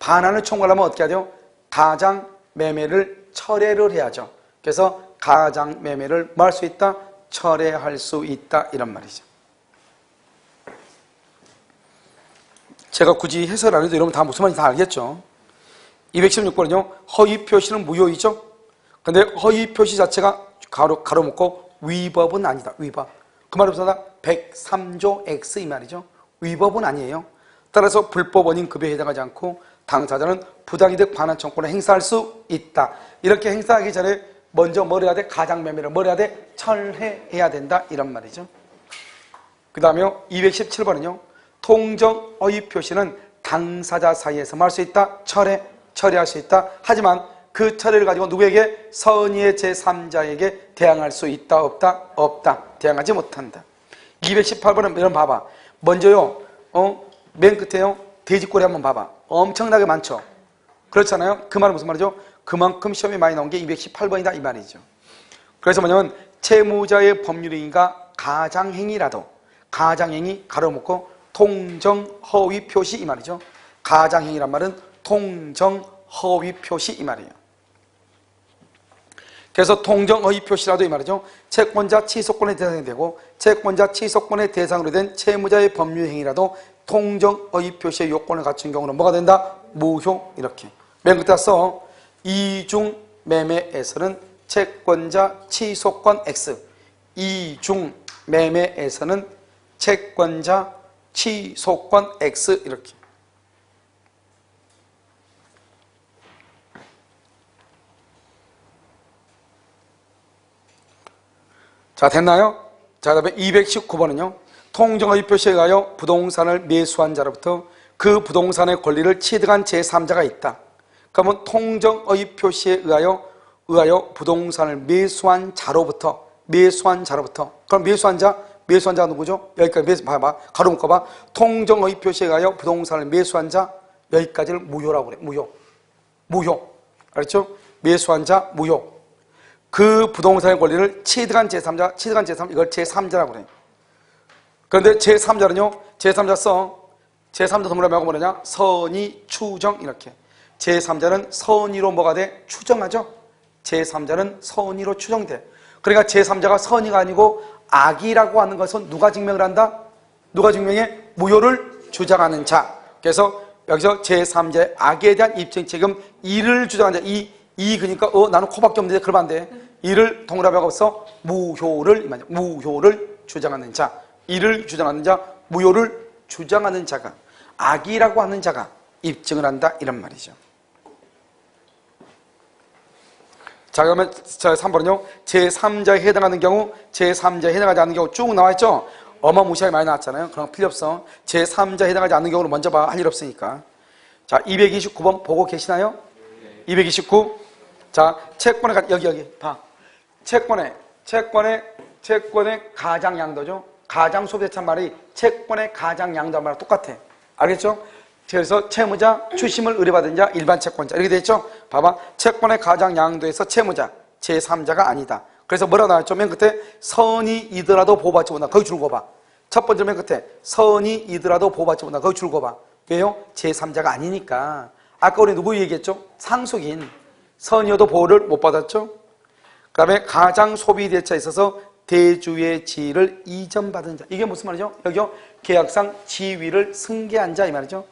A: 반환을 청구하려면 어떻게 해야 돼요? 가장매매를 철회를 해야죠. 그래서 가장매매를 할 수 있다. 철회할 수 있다 이런 말이죠. 제가 굳이 해설 안 해도 여러분 다 무슨 말인지 다 알겠죠? 216번은요. 허위 표시는 무효이죠? 근데 허위 표시 자체가 가로묶고 위법은 아니다. 위법. 그 말은 무슨 말이다? 103조 X 이 말이죠. 위법은 아니에요. 따라서 불법 원인 급여에 해당하지 않고 당사자는 부당이득 반환 청구를 행사할 수 있다. 이렇게 행사하기 전에 먼저 뭘 해야 돼? 가장매매를 뭘 해야 돼? 철회해야 된다. 이런 말이죠. 그 다음에 217번은요. 통정 허위 표시는 당사자 사이에서 할 수 있다. 처리할 수 있다. 하지만 그 처리를 가지고 누구에게? 선의의 제3자에게 대항할 수 있다. 없다? 없다. 대항하지 못한다. 218번은 이런 봐봐. 먼저요. 맨 끝에요. 돼지꼬리 한번 봐봐. 엄청나게 많죠. 그렇잖아요. 그 말은 무슨 말이죠? 그만큼 시험에 많이 나온 게 218번이다 이 말이죠. 그래서 뭐냐면 채무자의 법률행위가 가장행위라도 가장행위 가로놓고 통정 허위 표시 이 말이죠. 가장행위란 말은 통정 허위 표시 이 말이에요. 그래서 통정 허위 표시라도 이 말이죠. 채권자 취소권의 대상이 되고 채권자 취소권의 대상으로 된 채무자의 법률행위라도 통정 허위 표시의 요건을 갖춘 경우는 뭐가 된다? 무효. 이렇게 맨 끝에 써. 이중 매매에서는 채권자 취소권 X. 이중 매매에서는 채권자 취소권 X 이렇게. 자, 됐나요? 자, 그 다음에 219번은요. 통정허위 표시에 의하여 부동산을 매수한 자로부터 그 부동산의 권리를 취득한 제3자가 있다. 그러면 통정허위 표시에 의하여 부동산을 매수한 자로부터 그럼 매수한 자가 누구죠? 여기까지 봐봐. 가로 묶어봐. 통정허위 표시에 의하여 부동산을 매수한 자 여기까지를 무효라고 그래. 무효. 알았죠? 매수한 자 무효. 그 부동산의 권리를 취득한 제3자 이걸 제3자라고 그래. 그런데 제3자는요, 제3자 동그라미하고 뭐냐냐? 선의, 추정, 이렇게. 제3자는 선의로 뭐가 돼? 추정하죠? 제3자는 선의로 추정돼. 그러니까 제3자가 선의가 아니고 악이라고 하는 것은 누가 증명을 한다? 누가 증명해? 무효를 주장하는 자. 그래서 여기서 제3자의 악에 대한 입증 책임, 이를 주장하는 자. 이 그러니까 나는 코밖에 없는데 그러면 안 돼. 이를 동그라미하고 없어 무효를 주장하는 자. 이를 주장하는 자, 무효를 주장하는 자가, 악이라고 하는 자가 입증을 한다, 이런 말이죠. 자, 그러면 3번은요, 제3자에 해당하는 경우, 제3자에 해당하지 않는 경우 쭉 나와있죠? 어마무시하게 많이 나왔잖아요. 그럼 필요 없어. 제3자에 해당하지 않는 경우를 먼저 봐. 할 일 없으니까. 자, 229번 보고 계시나요? 229. 자, 채권에, 여기, 봐. 채권의 가장 양도죠? 가장 소비대차 말이 채권의 가장 양도한 말과 똑같아. 알겠죠? 그래서 채무자, 추심을 의뢰받은 자, 일반 채권자 이렇게 돼 있죠? 봐봐. 채권의 가장 양도에서 채무자, 제3자가 아니다. 그래서 뭐라고 나왔죠? 맨 끝에 선의이더라도 보호받지 못한다. 거기 줄 거봐. 첫 번째 맨 끝에 선의이더라도 보호받지 못한다. 거기 줄 거봐. 왜요? 제3자가 아니니까. 아까 우리 누구 얘기했죠? 상속인. 선의여도 보호를 못 받았죠? 그 다음에 가장 소비대차에 있어서 대주의 지위를 이전받은 자. 이게 무슨 말이죠? 여기요. 계약상 지위를 승계한 자 이 말이죠.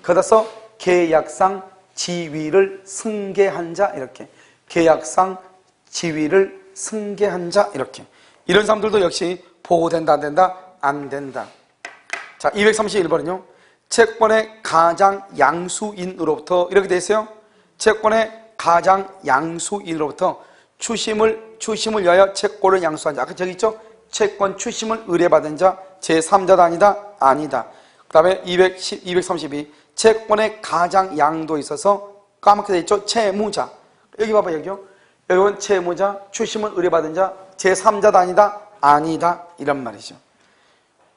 A: 거기다 써 계약상 지위를 승계한 자 이렇게. 계약상 지위를 승계한 자 이렇게. 이런 사람들도 역시 보호된다 안 된다? 안 된다. 자, 231번은요. 채권의 가장 양수인으로부터 이렇게 돼 있어요. 채권의 가장 양수인으로부터 추심을 위하여 채권을 양수한 자. 아까 저기 있죠? 채권 추심을 의뢰받은 자, 제3자다 아니다? 아니다. 그 다음에 232. 채권의 가장 양도에 있어서 까맣게 돼 있죠? 채무자. 여기 봐봐, 여기요. 여기는 채무자, 추심을 의뢰받은 자, 제3자다 아니다? 아니다. 이런 말이죠.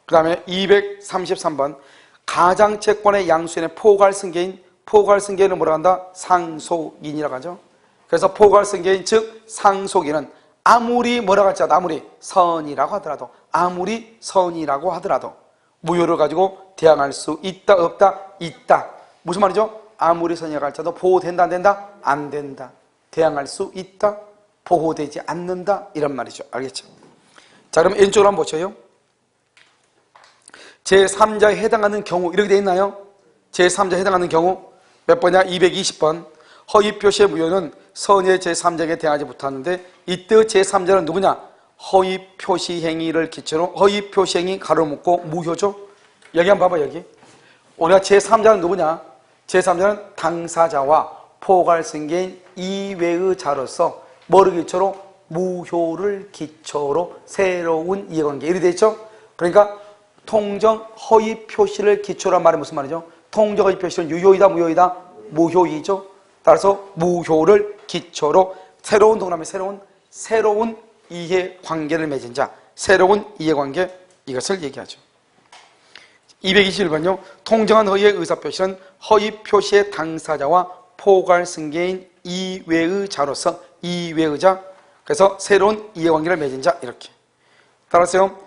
A: 그 다음에 233번. 가장 채권의 양수인의 포괄 승계인, 포괄 승계인은 뭐라고 한다? 상속인이라고 하죠. 그래서 포괄 승계인 즉 상속인은 아무리 뭐라고 할지라도, 아무리 선이라고 하더라도 무효를 가지고 대항할 수 있다 없다? 있다. 무슨 말이죠? 아무리 선이라고 할지라도 보호된다 안 된다? 안 된다. 대항할 수 있다, 보호되지 않는다, 이런 말이죠. 알겠죠? 자, 그럼 왼쪽으로 한번 보셔요. 제3자에 해당하는 경우 이렇게 되어 있나요? 제3자에 해당하는 경우 몇 번이야? 220번. 허위 표시의 무효는 선의 제3자에게 대항하지 못하는데 이때 제3자는 누구냐? 허위 표시 행위를 기초로 허위 표시 행위 가로 묶고 무효죠? 여기 한번 봐봐. 여기 우리가 제3자는 누구냐? 제3자는 당사자와 포괄승계인 이외의 자로서 뭐를 기초로? 무효를 기초로 새로운 이해관계 이렇게 되어 있죠? 그러니까 통정 허위 표시를 기초로 한 말이 무슨 말이죠? 통정 허위 표시는 유효이다 무효이다? 무효이죠. 따라서 무효를 기초로 새로운 동남의 새로운 이해관계를 맺은 자, 새로운 이해관계, 이것을 얘기하죠. 221번요. 통정한 허위의 의사표시는 허위 표시의 당사자와 포괄승계인 이외의 자로서 이외의 자, 그래서 새로운 이해관계를 맺은 자 이렇게. 따라서요.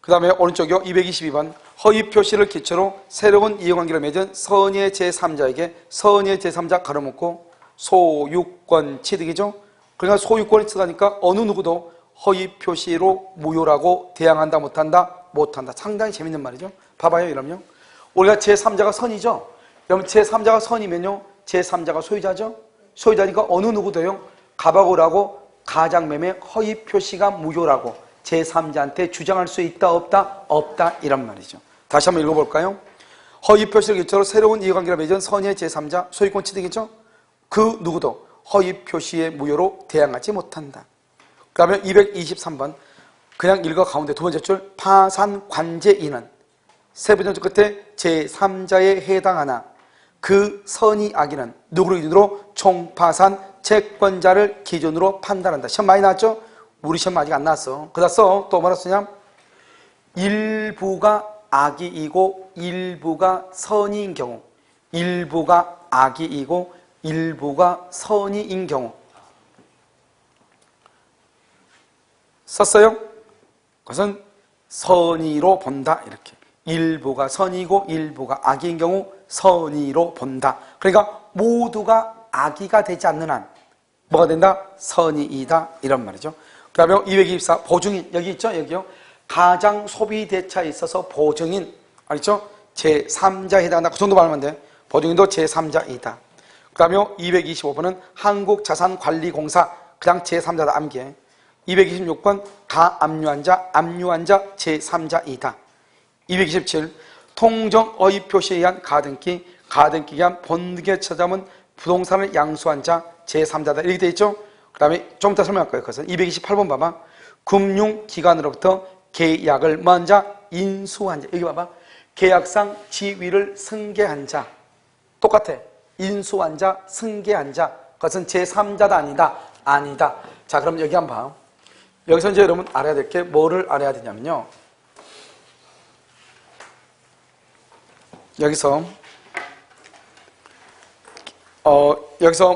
A: 그 다음에 오른쪽이요. 222번. 허위 표시를 기초로 새로운 이해관계를 맺은 선의 제3자에게 선의 제3자 가로묻고 소유권 취득이죠. 그러니까 소유권을 취득하니까 어느 누구도 허위 표시로 무효라고 대항한다 못한다? 못한다. 상당히 재밌는 말이죠. 봐봐요. 이러면요. 우리가 제3자가 선이죠. 그러면 제3자가 선이면요. 제3자가 소유자죠. 소유자니까 어느 누구도요. 가박으라고 가장매매 허위 표시가 무효라고 제3자한테 주장할 수 있다 없다? 없다, 이런 말이죠. 다시 한번 읽어볼까요? 허위 표시를 기초로 새로운 이해관계를 맺은 선의 제3자 소유권 취득이죠. 그 누구도 허위 표시의 무효로 대항하지 못한다. 그 다음에 223번 그냥 읽어 가운데 두 번째 줄 파산 관제인은 세 번째 줄 끝에 제3자에 해당하나 그 선의 악인은 누구를 기준으로 총파산 채권자를 기준으로 판단한다. 시험 많이 나왔죠? 우리 시험 아직 안 나왔어. 그다 써. 또 뭐라 쓰냐? 일부가 악이이고 일부가 선의인 경우, 일부가 악이이고 일부가 선의인 경우 썼어요? 그것은 선의로 본다. 이렇게. 일부가 선이고 일부가 악인 경우 선의로 본다. 그러니까 모두가 악의가 되지 않는 한 뭐가 된다? 선의이다. 이런 말이죠. 그 다음에 224 보증인. 여기 있죠? 여기요. 가장 소비 대차에 있어서 보증인. 알죠? 제3자에 해당한다. 그 정도 말하면 돼. 보증인도 제3자이다. 그 다음에 225번은 한국자산관리공사. 그냥 제3자다. 암기해. 226번 가압류한 압류한 제3자이다. 227 통정어의 표시에 의한 가등기, 가등기에 의한 본득에 찾아온 부동산을 양수한 자 제3자다. 이렇게 되어 있죠? 그 다음에 좀 이따 설명할 거예요. 그것은 228번 봐봐. 금융기관으로부터 계약을 뭐한 자? 인수한 자. 여기 봐봐. 계약상 지위를 승계한 자. 똑같아. 인수한 자, 승계한 자. 그것은 제3자다 아니다? 아니다. 자, 그럼 여기 한번 봐. 여기서 이제 여러분 알아야 될 게 뭐를 알아야 되냐면요. 여기서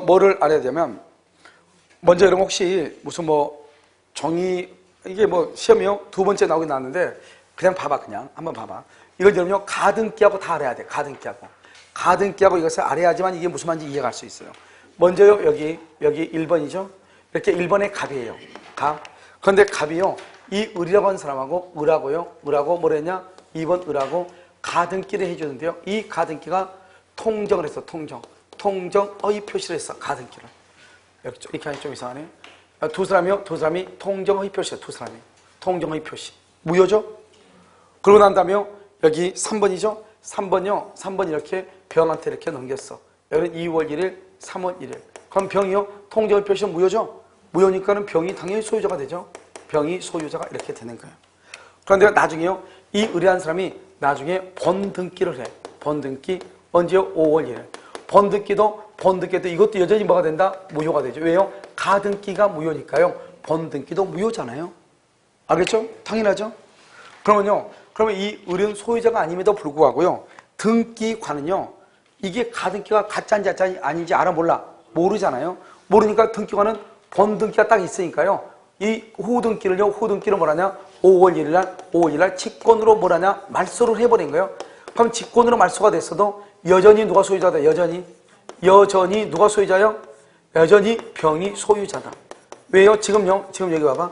A: 뭐를 알아야 되냐면 먼저 여러분 혹시 무슨 뭐 종이 이게 뭐 시험이요? 두 번째 나오긴 나왔는데 그냥 봐봐. 그냥 한번 봐봐. 이걸 여러분요 가등기하고 다 알아야 돼. 가등기하고 이것을 알아야지만 이게 무슨 말인지 이해가 갈 수 있어요. 먼저요 여기 1번이죠. 이렇게 1번의 갑이에요. 갑. 그런데 갑이요 이 을이라고 하는 사람하고 을하고 뭐랬냐? 2번 을하고 가등기를 해주는데요. 이 가등기가 통정을 했어. 통정의 표시를 했어. 가등기를. 이렇게 하니 좀 이상하네. 두 사람이 통정의 표시야. 두 사람이 통정의 표시. 무효죠? 그러고 난 다음에 여기 3번이죠? 3번 이렇게 병한테 이렇게 넘겼어. 여기는 2월 1일, 3월 1일. 그럼 병이요? 통정의 표시는 무효죠? 무효니까는 병이 당연히 소유자가 되죠. 병이 소유자가 이렇게 되는 거예요. 그런데 나중에요. 이 의뢰한 사람이 나중에 번등기를 해. 번등기 언제요? 5월 1일. 번등기도 이것도 여전히 뭐가 된다? 무효가 되죠. 왜요? 가등기가 무효니까요. 번등기도 무효잖아요. 알겠죠? 당연하죠? 그러면 이 의뢰는 소유자가 아님에도 불구하고요. 등기관은요. 이게 가등기가 가짜인지 아닌지 알아 몰라. 모르잖아요. 모르니까 등기관은 번등기가 딱 있으니까요. 이 후등기를 뭐라냐? 5월 1일 날 직권으로 뭐라냐? 말소를 해버린 거예요. 그럼 직권으로 말소가 됐어도 여전히 누가 소유자다? 여전히 누가 소유자요? 여전히 병이 소유자다. 왜요? 지금 여기 봐봐.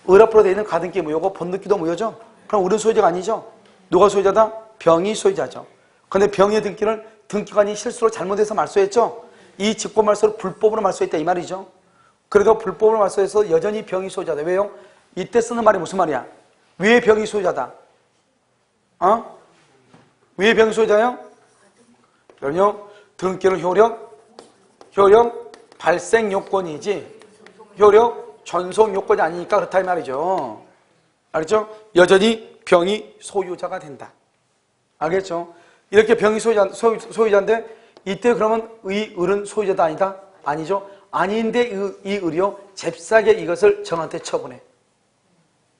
A: 을 앞으로 되어 있는 가등기 무효고 번등기도 무효죠? 그럼 우리는 소유자가 아니죠? 누가 소유자다? 병이 소유자죠. 그런데 병의 등기관이 실수로 잘못해서 말소했죠? 이 직권 말소를 불법으로 말소했다 이 말이죠. 그래도 불법으로 말소해서 여전히 병이 소유자다. 왜요? 이때 쓰는 말이 무슨 말이야? 왜 병이 소유자다? 왜 병이 소유자요? 그럼요. 등기는 효력 발생 요건이지 효력 전송 요건이 아니니까 그렇다 이 말이죠. 알겠죠? 여전히 병이 소유자가 된다. 알겠죠? 이렇게 병이 소유자인데 이때 그러면 이 을은 소유자다 아니다? 아니죠? 아닌데 이 을이요 잽싸게 이것을 정한테 처분해.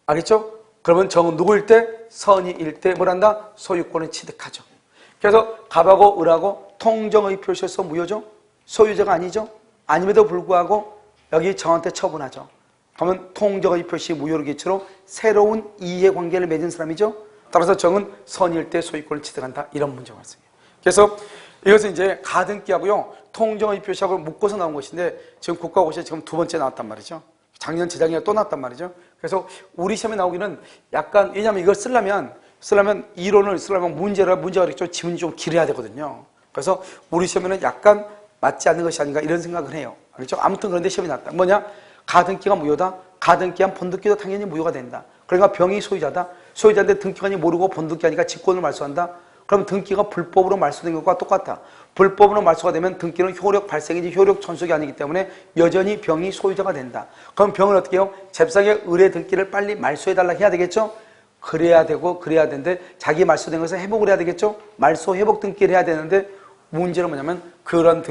A: 알겠죠? 그러면 정은 누구일 때? 선의일 때 뭐란다? 소유권을 취득하죠. 그래서 갑하고 을하고 통정의 표시에서 무효죠? 소유자가 아니죠? 아님에도 불구하고 여기 정한테 처분하죠. 그러면 통정의 표시 무효를 기초로 새로운 이해관계를 맺은 사람이죠? 따라서 정은 선의일 때 소유권을 취득한다. 이런 문제가 발생해요. 그래서 이것은 이제 가등기하고요 통정의 표시하고 묶어서 나온 것인데 지금 국가고시에 지금 두 번째 나왔단 말이죠. 작년 재작년에 또 나왔단 말이죠. 그래서 우리 시험에 나오기는 약간 왜냐하면 이걸 쓰려면 이론을 쓰려면 문제가 이렇게 좀 지문이 좀 길어야 되거든요. 그래서 우리 시험에는 약간 맞지 않는 것이 아닌가 이런 생각을 해요. 알겠죠? 아무튼 그런데 시험이 나왔다. 뭐냐? 가등기가 무효다. 가등기한 번등기도 당연히 무효가 된다. 그러니까 병이 소유자다. 소유자인데 등기관이 모르고 번등기하니까 직권을 말소한다. 그럼 등기가 불법으로 말소된 것과 똑같다. 불법으로 말소가 되면 등기는 효력 발생이지 효력 전속이 아니기 때문에 여전히 병이 소유자가 된다. 그럼 병을 어떻게 해요? 잽싸게 의뢰 등기를 빨리 말소해달라 해야 되겠죠? 그래야 되는데 자기 말소된 것을 회복을 해야 되겠죠? 말소 회복 등기를 해야 되는데 문제는 뭐냐면 그러한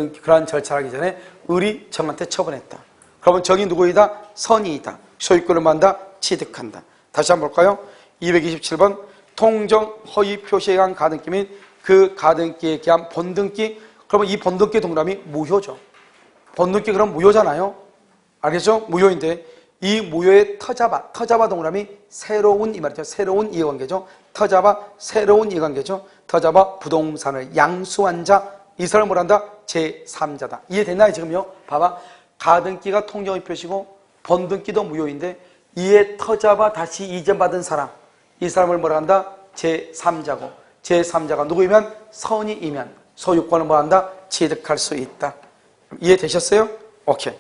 A: 절차를 하기 전에 을이 정한테 처분했다. 그러면 정이 누구이다? 선의이다. 소유권을 만다 취득한다. 다시 한번 볼까요? 227번 통정 허위 표시에 의한 가등기 및 그 가등기에 대한 번등기. 그러면 이 번등기 동그라미 무효죠. 번등기 그럼 무효잖아요. 알겠죠? 무효인데 이 무효의 터잡아 동그라미 새로운 이 말이죠. 새로운 이해관계죠. 터잡아 새로운 이해관계죠. 터잡아 부동산을 양수한 자, 이 사람을 뭐란다? 제3자다. 이해됐나요 지금요? 봐봐. 가등기가 통정의 표시고 번등기도 무효인데 이에 터잡아 다시 이전받은 사람, 이 사람을 뭐라 한다? 제3자고 제3자가 누구이면 선의이면 소유권을 뭐한다? 취득할 수 있다. 이해되셨어요? 오케이.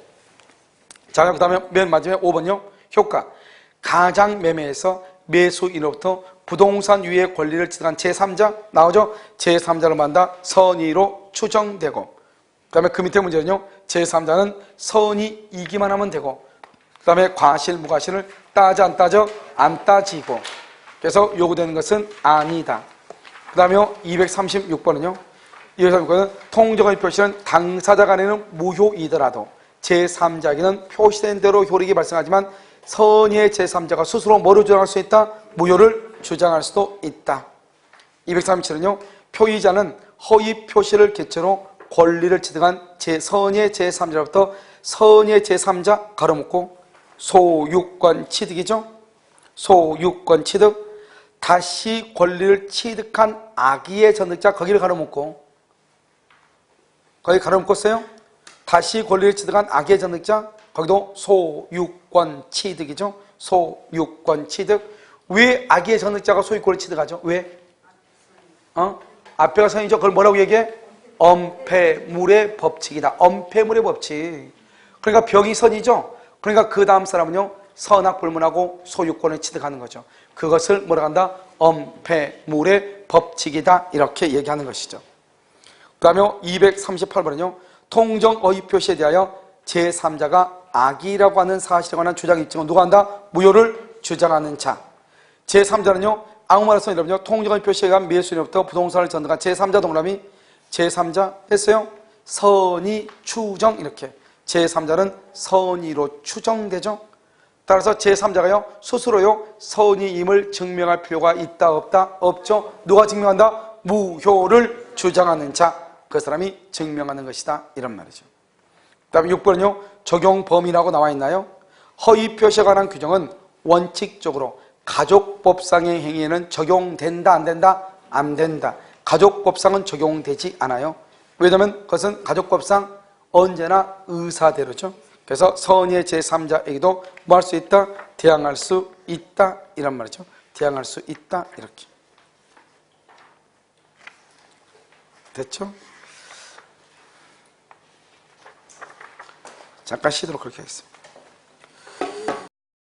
A: 자, 그 다음에 맨 마지막에 5번요. 효과. 가장매매에서 매수인으로부터 부동산 위의 권리를 취득한 제3자 나오죠? 제3자를 만다 선의로 추정되고, 그 다음에 그 밑에 문제는요. 제3자는 선의이기만 하면 되고, 그 다음에 과실, 무과실을 따져 안 따져? 안 따지고. 그래서 요구되는 것은 아니다. 그 다음에 236번은요. 236번은 통정의 표시는 당사자 간에는 무효이더라도 제3자에게는 표시된 대로 효력이 발생하지만 선의의 제3자가 스스로 뭐를 주장할 수 있다? 무효를 주장할 수도 있다. 237은요. 표의자는 허위 표시를 계체로 권리를 취득한 선의의 제3자로부터 선의의 제3자 가로묻고 소유권 취득이죠. 소유권 취득. 다시 권리를 취득한 악의의 전득자 거기를 가로묻고, 거기 가로묻었어요? 다시 권리를 취득한 악의의 전득자 거기도 소유권 취득이죠. 소유권 취득. 왜 악의의 전득자가 소유권을 취득하죠? 왜? 앞에가 선이죠. 그걸 뭐라고 얘기해? 엄폐물의 법칙이다. 엄폐물의 법칙. 그러니까 벽이 선이죠. 그러니까 그 다음 사람은요, 선악불문하고 소유권을 취득하는 거죠. 그것을 뭐라고 한다? 엄폐물의 법칙이다. 이렇게 얘기하는 것이죠. 그 다음에 238번은요. 통정어휘 표시에 대하여 제3자가 악의라고 하는 사실에 관한 주장 입증은 누가 한다? 무효를 주장하는 자. 제3자는요. 아무 말에서 여러분요. 통정어휘 표시에 의한 매수인으로부터 부동산을 전득한 제3자 동그라미 제3자 했어요? 선의 추정 이렇게. 제3자는 선의로 추정되죠. 따라서 제3자가요. 스스로요. 선의임을 증명할 필요가 있다 없다? 없죠. 누가 증명한다? 무효를 주장하는 자. 그 사람이 증명하는 것이다. 이런 말이죠. 그 다음에 6번은요. 적용 범위라고 나와 있나요? 허위 표시에 관한 규정은 원칙적으로 가족법상의 행위에는 적용된다 안 된다? 안 된다. 가족법상은 적용되지 않아요. 왜냐하면 그것은 가족법상 언제나 의사대로죠. 그래서 선의의 제3자에게도 뭐 할 수 있다? 대항할 수 있다. 이런 말이죠. 대항할 수 있다. 이렇게. 됐죠? 잠깐 쉬도록 그렇게 하겠습니다.